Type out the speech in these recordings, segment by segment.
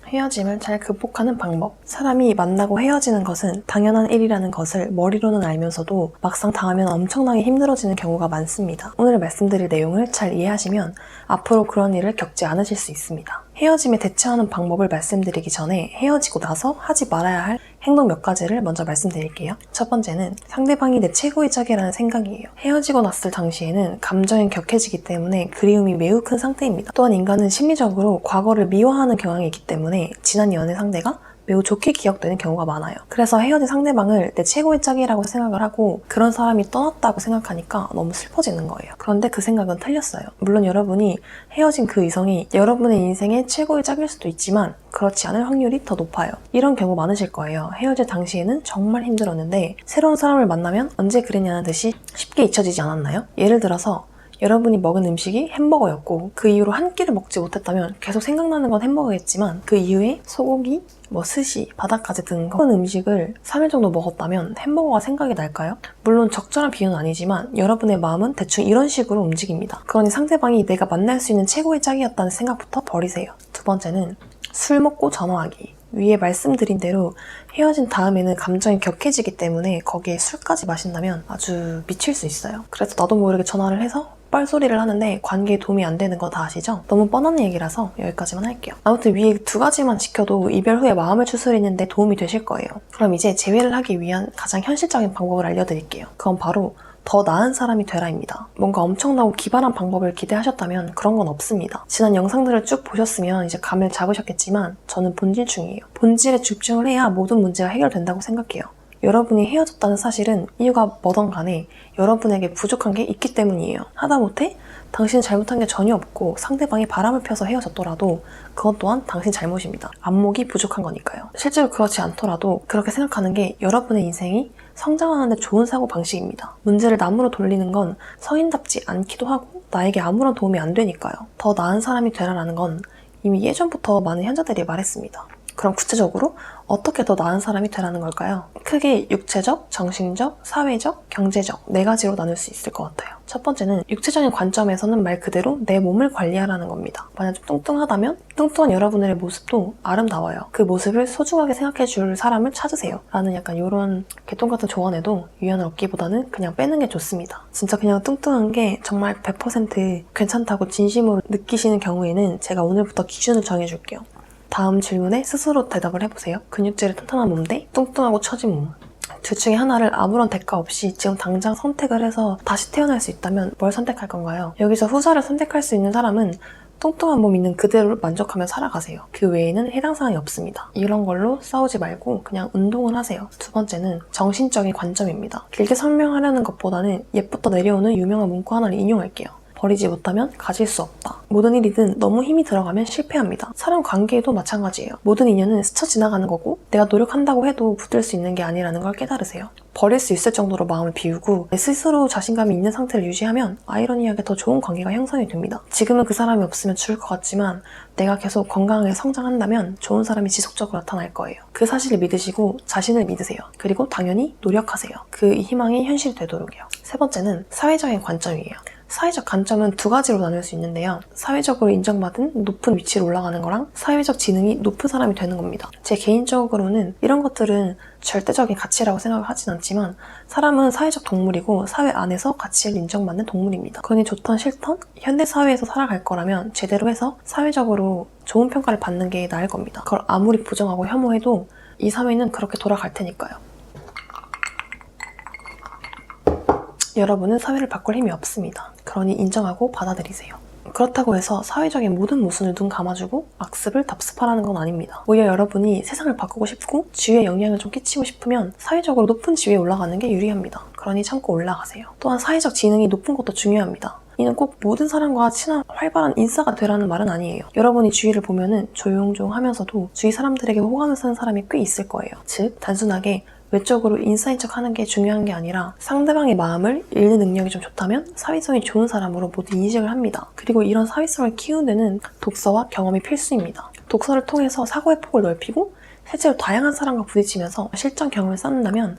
헤어짐을 잘 극복하는 방법. 사람이 만나고 헤어지는 것은 당연한 일이라는 것을 머리로는 알면서도 막상 당하면 엄청나게 힘들어지는 경우가 많습니다. 오늘 말씀드릴 내용을 잘 이해하시면 앞으로 그런 일을 겪지 않으실 수 있습니다. 헤어짐에 대처하는 방법을 말씀드리기 전에 헤어지고 나서 하지 말아야 할 행동 몇 가지를 먼저 말씀드릴게요. 첫 번째는 상대방이 내 최고의 짝이라는 생각이에요. 헤어지고 났을 당시에는 감정이 격해지기 때문에 그리움이 매우 큰 상태입니다. 또한 인간은 심리적으로 과거를 미워하는 경향이 있기 때문에 지난 연애 상대가 매우 좋게 기억되는 경우가 많아요. 그래서 헤어진 상대방을 내 최고의 짝이라고 생각을 하고 그런 사람이 떠났다고 생각하니까 너무 슬퍼지는 거예요. 그런데 그 생각은 틀렸어요. 물론 여러분이 헤어진 그 이성이 여러분의 인생의 최고의 짝일 수도 있지만 그렇지 않을 확률이 더 높아요. 이런 경우 많으실 거예요. 헤어질 당시에는 정말 힘들었는데 새로운 사람을 만나면 언제 그랬냐는 듯이 쉽게 잊혀지지 않았나요? 예를 들어서 여러분이 먹은 음식이 햄버거였고 그 이후로 한 끼를 먹지 못했다면 계속 생각나는 건 햄버거겠지만 그 이후에 소고기, 스시, 바닥까지 든 그런 음식을 3일 정도 먹었다면 햄버거가 생각이 날까요? 물론 적절한 비유는 아니지만 여러분의 마음은 대충 이런 식으로 움직입니다. 그러니 상대방이 내가 만날 수 있는 최고의 짝이었다는 생각부터 버리세요. 두 번째는 술 먹고 전화하기. 위에 말씀드린 대로 헤어진 다음에는 감정이 격해지기 때문에 거기에 술까지 마신다면 아주 미칠 수 있어요. 그래서 나도 모르게 전화를 해서 뻘소리를 하는데 관계에 도움이 안 되는 거 다 아시죠? 너무 뻔한 얘기라서 여기까지만 할게요. 아무튼 위에 두 가지만 지켜도 이별 후에 마음을 추스리는 데 도움이 되실 거예요. 그럼 이제 재회를 하기 위한 가장 현실적인 방법을 알려드릴게요. 그건 바로 더 나은 사람이 되라입니다. 뭔가 엄청나고 기발한 방법을 기대하셨다면 그런 건 없습니다. 지난 영상들을 쭉 보셨으면 이제 감을 잡으셨겠지만 저는 본질중이에요. 본질에 집중을 해야 모든 문제가 해결된다고 생각해요. 여러분이 헤어졌다는 사실은 이유가 뭐든 간에 여러분에게 부족한 게 있기 때문이에요. 하다못해 당신이 잘못한 게 전혀 없고 상대방이 바람을 펴서 헤어졌더라도 그것 또한 당신 잘못입니다. 안목이 부족한 거니까요. 실제로 그렇지 않더라도 그렇게 생각하는 게 여러분의 인생이 성장하는 데 좋은 사고방식입니다. 문제를 남으로 돌리는 건 성인답지 않기도 하고 나에게 아무런 도움이 안 되니까요. 더 나은 사람이 되라라는 건 이미 예전부터 많은 현자들이 말했습니다. 그럼 구체적으로 어떻게 더 나은 사람이 되라는 걸까요? 크게 육체적, 정신적, 사회적, 경제적 4가지로 나눌 수 있을 것 같아요. 첫 번째는 육체적인 관점에서는 말 그대로 내 몸을 관리하라는 겁니다. 만약 좀 뚱뚱하다면 뚱뚱한 여러분의 모습도 아름다워요. 그 모습을 소중하게 생각해줄 사람을 찾으세요. 라는 약간 이런 개똥 같은 조언에도 유연을 얻기보다는 그냥 빼는 게 좋습니다. 진짜 그냥 뚱뚱한 게 정말 100% 괜찮다고 진심으로 느끼시는 경우에는 제가 오늘부터 기준을 정해줄게요. 다음 질문에 스스로 대답을 해보세요. 근육질이 탄탄한 몸 대 뚱뚱하고 처진 몸. 둘 중에 하나를 아무런 대가 없이 지금 당장 선택을 해서 다시 태어날 수 있다면 뭘 선택할 건가요? 여기서 후자를 선택할 수 있는 사람은 뚱뚱한 몸 있는 그대로 만족하며 살아가세요. 그 외에는 해당 사항이 없습니다. 이런 걸로 싸우지 말고 그냥 운동을 하세요. 두 번째는 정신적인 관점입니다. 길게 설명하려는 것보다는 옛부터 내려오는 유명한 문구 하나를 인용할게요. 버리지 못하면 가질 수 없다. 모든 일이든 너무 힘이 들어가면 실패합니다. 사람 관계에도 마찬가지예요. 모든 인연은 스쳐 지나가는 거고 내가 노력한다고 해도 붙들 수 있는 게 아니라는 걸 깨달으세요. 버릴 수 있을 정도로 마음을 비우고 스스로 자신감이 있는 상태를 유지하면 아이러니하게 더 좋은 관계가 형성이 됩니다. 지금은 그 사람이 없으면 죽을 것 같지만 내가 계속 건강하게 성장한다면 좋은 사람이 지속적으로 나타날 거예요. 그 사실을 믿으시고 자신을 믿으세요. 그리고 당연히 노력하세요. 그 희망이 현실이 되도록요. 세 번째는 사회적인 관점이에요. 사회적 관점은 2가지로 나눌 수 있는데요. 사회적으로 인정받은 높은 위치로 올라가는 거랑 사회적 지능이 높은 사람이 되는 겁니다. 제 개인적으로는 이런 것들은 절대적인 가치라고 생각을 하진 않지만 사람은 사회적 동물이고 사회 안에서 가치를 인정받는 동물입니다. 그러니 좋던 싫던 현대사회에서 살아갈 거라면 제대로 해서 사회적으로 좋은 평가를 받는 게 나을 겁니다. 그걸 아무리 부정하고 혐오해도 이 사회는 그렇게 돌아갈 테니까요. 여러분은 사회를 바꿀 힘이 없습니다. 그러니 인정하고 받아들이세요. 그렇다고 해서 사회적인 모든 모순을 눈 감아주고 악습을 답습하라는 건 아닙니다. 오히려 여러분이 세상을 바꾸고 싶고 주위에 영향을 좀 끼치고 싶으면 사회적으로 높은 지위에 올라가는 게 유리합니다. 그러니 참고 올라가세요. 또한 사회적 지능이 높은 것도 중요합니다. 이는 꼭 모든 사람과 친한 활발한 인싸가 되라는 말은 아니에요. 여러분이 주위를 보면은 조용조용하면서도 주위 사람들에게 호감을 사는 사람이 꽤 있을 거예요. 즉 단순하게 외적으로 인싸인 척 하는 게 중요한 게 아니라 상대방의 마음을 읽는 능력이 좀 좋다면 사회성이 좋은 사람으로 모두 인식을 합니다. 그리고 이런 사회성을 키우는 데는 독서와 경험이 필수입니다. 독서를 통해서 사고의 폭을 넓히고 실제로 다양한 사람과 부딪히면서 실전 경험을 쌓는다면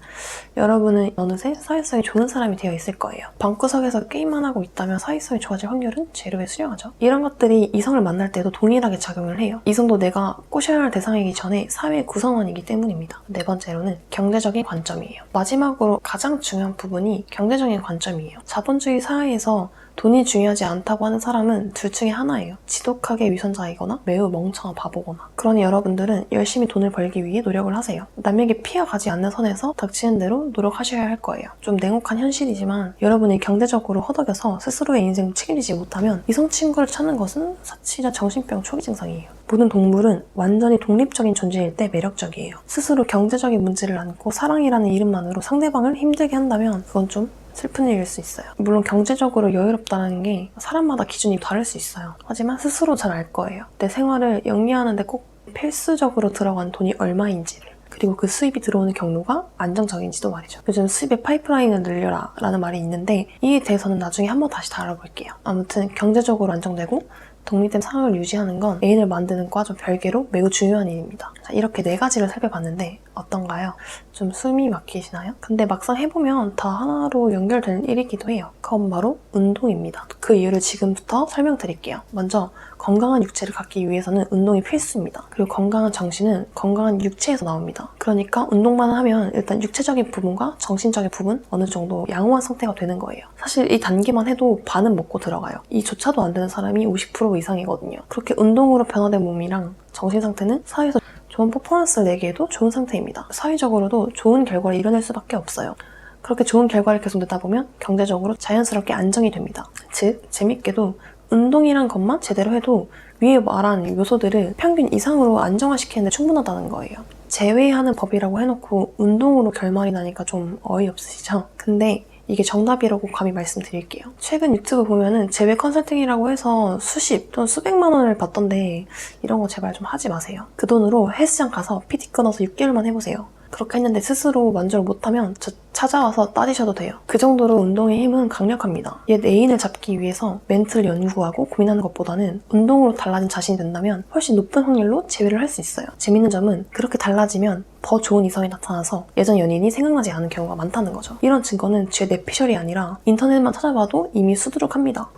여러분은 어느새 사회성이 좋은 사람이 되어 있을 거예요. 방구석에서 게임만 하고 있다면 사회성이 좋아질 확률은 제로에 수렴하죠. 이런 것들이 이성을 만날 때도 동일하게 작용을 해요. 이성도 내가 꼬셔야 할 대상이기 전에 사회의 구성원이기 때문입니다. 네 번째로는 경제적인 관점이에요. 마지막으로 가장 중요한 부분이 경제적인 관점이에요. 자본주의 사회에서 돈이 중요하지 않다고 하는 사람은 둘 중에 하나예요. 지독하게 위선자이거나 매우 멍청한 바보거나. 그러니 여러분들은 열심히 돈을 벌기 위해 노력을 하세요. 남에게 피해가지 않는 선에서 닥치는 대로 노력하셔야 할 거예요. 좀 냉혹한 현실이지만 여러분이 경제적으로 허덕여서 스스로의 인생을 책임지지 못하면 이성 친구를 찾는 것은 사치자 정신병 초기 증상이에요. 모든 동물은 완전히 독립적인 존재일 때 매력적이에요. 스스로 경제적인 문제를 안고 사랑이라는 이름만으로 상대방을 힘들게 한다면 그건 좀 슬픈 일일 수 있어요. 물론 경제적으로 여유롭다는 게 사람마다 기준이 다를 수 있어요. 하지만 스스로 잘 알 거예요. 내 생활을 영위하는데 꼭 필수적으로 들어간 돈이 얼마인지를, 그리고 그 수입이 들어오는 경로가 안정적인지도 말이죠. 요즘 수입의 파이프라인을 늘려라 라는 말이 있는데 이에 대해서는 나중에 한번 다시 다뤄볼게요. 아무튼 경제적으로 안정되고 독립된 상황을 유지하는 건 애인을 만드는 과와 좀 별개로 매우 중요한 일입니다. 자, 이렇게 4가지를 살펴봤는데 어떤가요? 좀 숨이 막히시나요? 근데 막상 해보면 다 하나로 연결되는 일이기도 해요. 그건 바로 운동입니다. 그 이유를 지금부터 설명드릴게요. 먼저 건강한 육체를 갖기 위해서는 운동이 필수입니다. 그리고 건강한 정신은 건강한 육체에서 나옵니다. 그러니까 운동만 하면 일단 육체적인 부분과 정신적인 부분 어느 정도 양호한 상태가 되는 거예요. 사실 이 단계만 해도 반은 먹고 들어가요. 이조차도 안 되는 사람이 50% 이상이거든요. 그렇게 운동으로 변화된 몸이랑 정신 상태는 사회에서 좋은 퍼포먼스를 내기에도 좋은 상태입니다. 사회적으로도 좋은 결과를 이뤄낼 수밖에 없어요. 그렇게 좋은 결과를 계속 내다 보면 경제적으로 자연스럽게 안정이 됩니다. 즉, 재밌게도 운동이란 것만 제대로 해도 위에 말한 요소들을 평균 이상으로 안정화시키는 데 충분하다는 거예요. 제외하는 법이라고 해놓고 운동으로 결말이 나니까 좀 어이없으시죠? 근데 이게 정답이라고 감히 말씀드릴게요. 최근 유튜브 보면은 제외 컨설팅이라고 해서 수십 또는 수백만 원을 받던데 이런 거 제발 좀 하지 마세요. 그 돈으로 헬스장 가서 PT 끊어서 6개월만 해보세요. 그렇게 했는데 스스로 만족을 못하면 저 찾아와서 따지셔도 돼요. 그 정도로 운동의 힘은 강력합니다. 옛 애인을 잡기 위해서 멘트를 연구하고 고민하는 것보다는 운동으로 달라진 자신이 된다면 훨씬 높은 확률로 제외를 할 수 있어요. 재밌는 점은 그렇게 달라지면 더 좋은 이성이 나타나서 예전 연인이 생각나지 않은 경우가 많다는 거죠. 이런 증거는 제 뇌피셜이 아니라 인터넷만 찾아봐도 이미 수두룩합니다.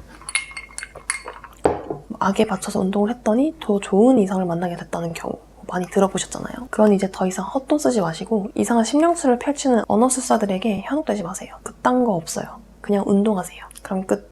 악에 받쳐서 운동을 했더니 더 좋은 이성을 만나게 됐다는 경우 많이 들어보셨잖아요. 그러니 이제 더 이상 헛돈 쓰지 마시고 이상한 심령술을 펼치는 언어술사들에게 현혹되지 마세요. 그딴 거 없어요. 그냥 운동하세요. 그럼 끝.